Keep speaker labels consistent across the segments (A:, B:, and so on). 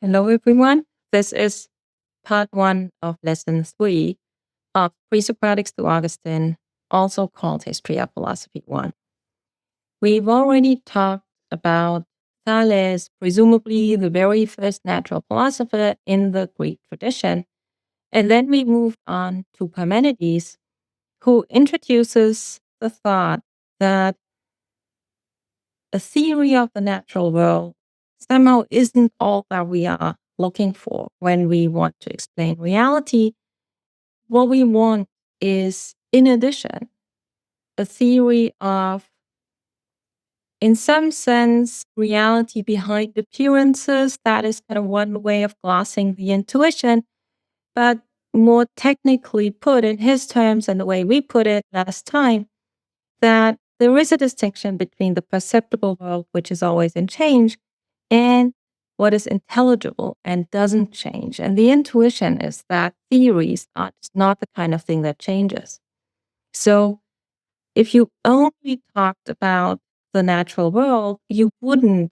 A: Hello, everyone. This is part one of lesson 3 of Pre-Socratics to Augustine, also called History of Philosophy 1. We've already talked about Thales, presumably the very first natural philosopher in the Greek tradition. And then we moved on to Parmenides, who introduces the thought that a theory of the natural world somehow isn't all that we are looking for when we want to explain reality. What we want is, in addition, a theory of, in some sense, reality behind appearances. That is kind of one way of glossing the intuition. But more technically put in his terms and the way we put it last time, that there is a distinction between the perceptible world, which is always in change, and what is intelligible and doesn't change. And the intuition is that theories are just not the kind of thing that changes. So if you only talked about the natural world, you wouldn't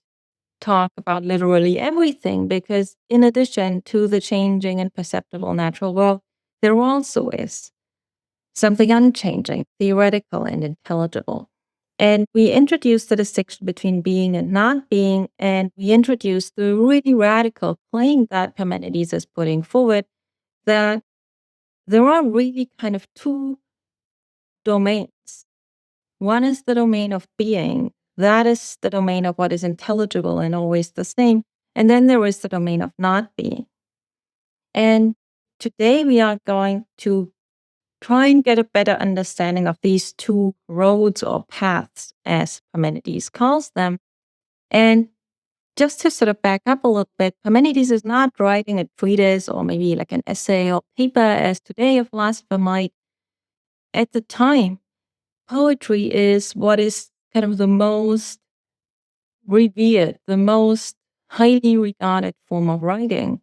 A: talk about literally everything, because in addition to the changing and perceptible natural world, there also is something unchanging, theoretical, and intelligible. And we introduced the distinction between being and not being, and we introduced the really radical claim that Parmenides is putting forward, that there are really kind of two domains. One is the domain of being. That is the domain of what is intelligible and always the same. And then there is the domain of not being. And today we are going to try and get a better understanding of these two roads or paths, as Parmenides calls them. And just to sort of back up a little bit, Parmenides is not writing a treatise or maybe like an essay or paper as today a philosopher might. At the time, poetry is what is kind of the most revered, the most highly regarded form of writing.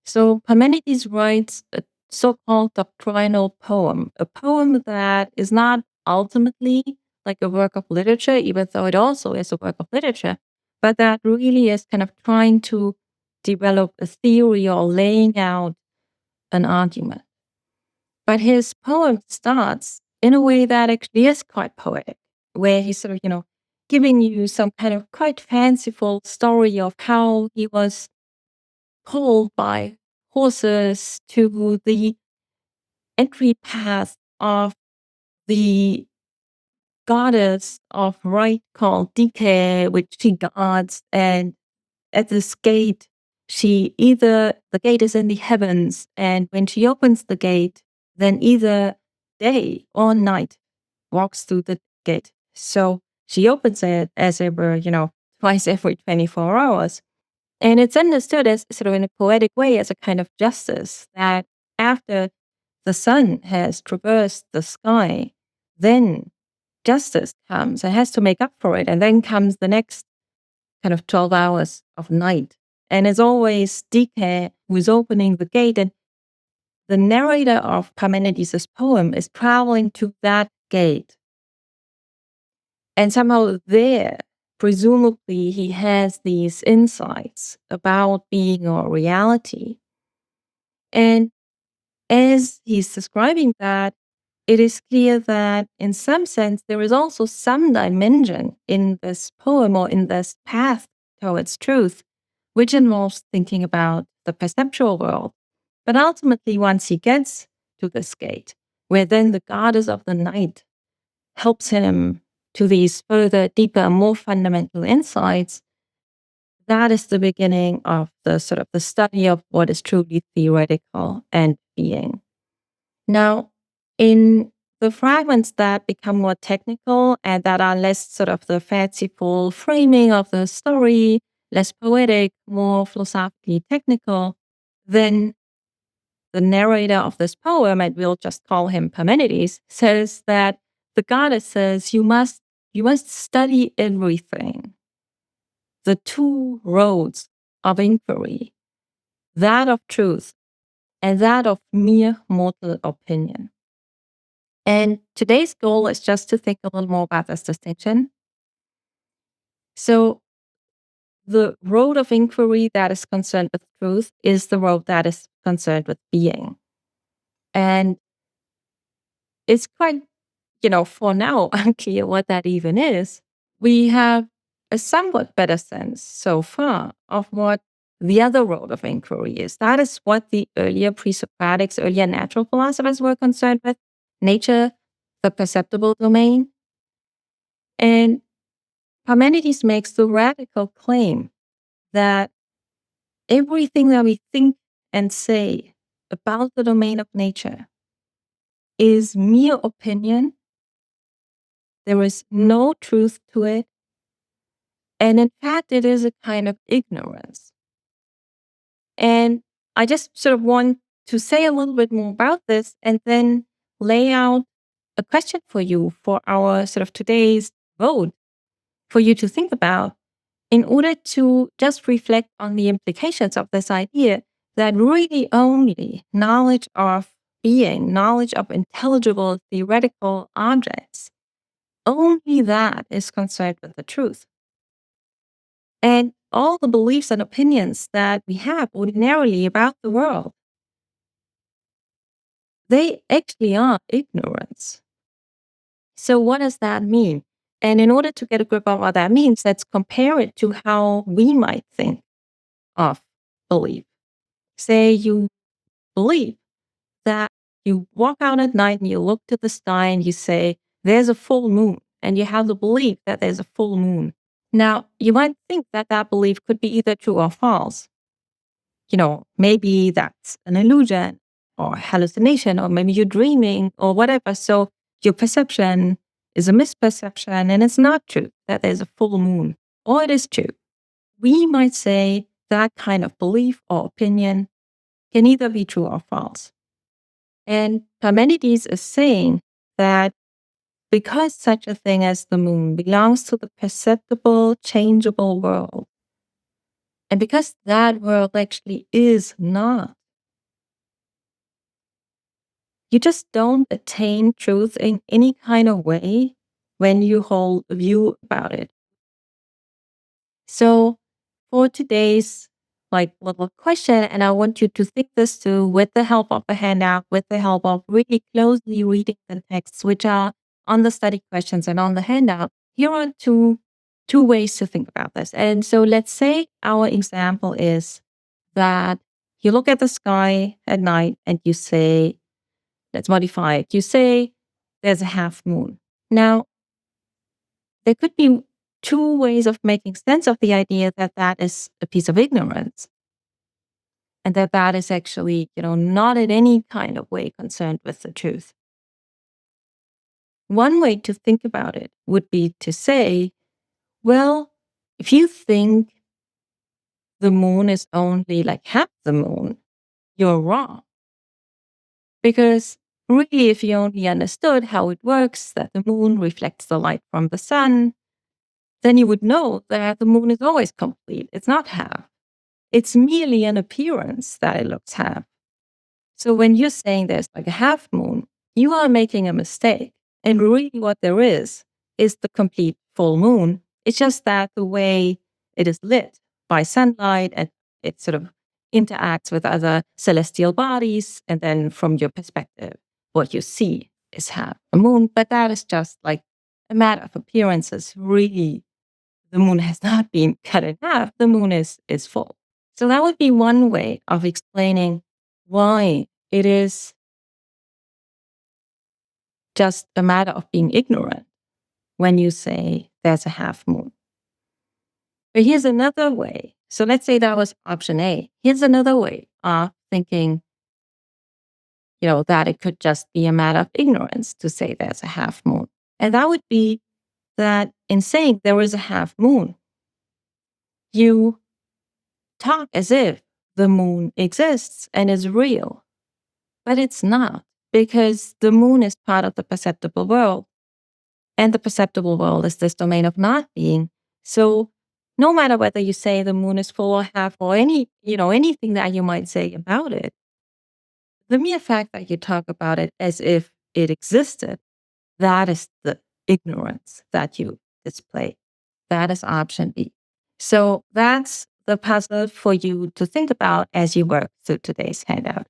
A: So Parmenides writes a so-called doctrinal poem, a poem that is not ultimately like a work of literature, even though it also is a work of literature, but that really is kind of trying to develop a theory or laying out an argument. But his poem starts in a way that actually is quite poetic, where he's sort of, giving you some kind of quite fanciful story of how he was pulled by horses to the entry path of the goddess of right called Dike, which she guards. And at this gate, the gate is in the heavens. And when she opens the gate, then either day or night walks through the gate. So she opens it as it were, twice every 24 hours. And it's understood as sort of in a poetic way as a kind of justice that after the sun has traversed the sky, then justice comes and has to make up for it. And then comes the next kind of 12 hours of night. And it's always Dike who is opening the gate. And the narrator of Parmenides' poem is traveling to that gate. And somehow there, presumably, he has these insights about being or reality. And as he's describing that, it is clear that in some sense, there is also some dimension in this poem or in this path towards truth, which involves thinking about the perceptual world. But ultimately, once he gets to this gate, where then the goddess of the night helps him to these further, deeper, more fundamental insights, that is the beginning of the sort of the study of what is truly theoretical and being. Now, in the fragments that become more technical and that are less sort of the fanciful framing of the story, less poetic, more philosophically technical, then the narrator of this poem, and we'll just call him Parmenides, says that the goddess says, you must study everything. The two roads of inquiry, that of truth and that of mere mortal opinion. And today's goal is just to think a little more about this distinction. So the road of inquiry that is concerned with truth is the road that is concerned with being. And it's quite, for now, unclear what that even is. We have a somewhat better sense so far of what the other road of inquiry is. That is what the earlier pre-Socratics, earlier natural philosophers were concerned with: nature, the perceptible domain. And Parmenides makes the radical claim that everything that we think and say about the domain of nature is mere opinion. There is no truth to it. And in fact, it is a kind of ignorance. And I just sort of want to say a little bit more about this and then lay out a question for you for our sort of today's vote for you to think about, in order to just reflect on the implications of this idea that really only knowledge of being, knowledge of intelligible theoretical objects, only that is concerned with the truth. And all the beliefs and opinions that we have ordinarily about the world, they actually are ignorance. So what does that mean? And in order to get a grip on what that means, let's compare it to how we might think of belief. Say you believe that you walk out at night and you look to the sky and you say, there's a full moon, and you have the belief that there's a full moon. Now, you might think that that belief could be either true or false. Maybe that's an illusion or hallucination, or maybe you're dreaming or whatever. So your perception is a misperception and it's not true that there's a full moon, or it is true. We might say that kind of belief or opinion can either be true or false. And Parmenides is saying that because such a thing as the moon belongs to the perceptible, changeable world, and because that world actually is not, you just don't attain truth in any kind of way when you hold a view about it. So for today's little question, and I want you to think this too with the help of a handout, with the help of really closely reading the texts which are on the study questions and on the handout. Here are two ways to think about this. And so let's say our example is that you look at the sky at night and you say, let's modify it. You say there's a half moon. Now, there could be two ways of making sense of the idea that that is a piece of ignorance, and that that is actually, not in any kind of way concerned with the truth. One way to think about it would be to say, well, if you think the moon is only like half the moon, you're wrong. Because really, if you only understood how it works, that the moon reflects the light from the sun, then you would know that the moon is always complete. It's not half. It's merely an appearance that it looks half. So when you're saying there's like a half moon, you are making a mistake. And really what there is the complete full moon. It's just that the way it is lit by sunlight and it sort of interacts with other celestial bodies. And then from your perspective, what you see is half a moon. But that is just like a matter of appearances. Really, the moon has not been cut in half. The moon is full. So that would be one way of explaining why it is just a matter of being ignorant when you say there's a half moon. But here's another way. So let's say that was option A. Here's another way of thinking, that it could just be a matter of ignorance to say there's a half moon. And that would be that in saying there is a half moon, you talk as if the moon exists and is real. But it's not, because the moon is part of the perceptible world. And the perceptible world is this domain of not being. So no matter whether you say the moon is full or half or anything that you might say about it, the mere fact that you talk about it as if it existed, that is the ignorance that you display. That is option B. So that's the puzzle for you to think about as you work through today's handout.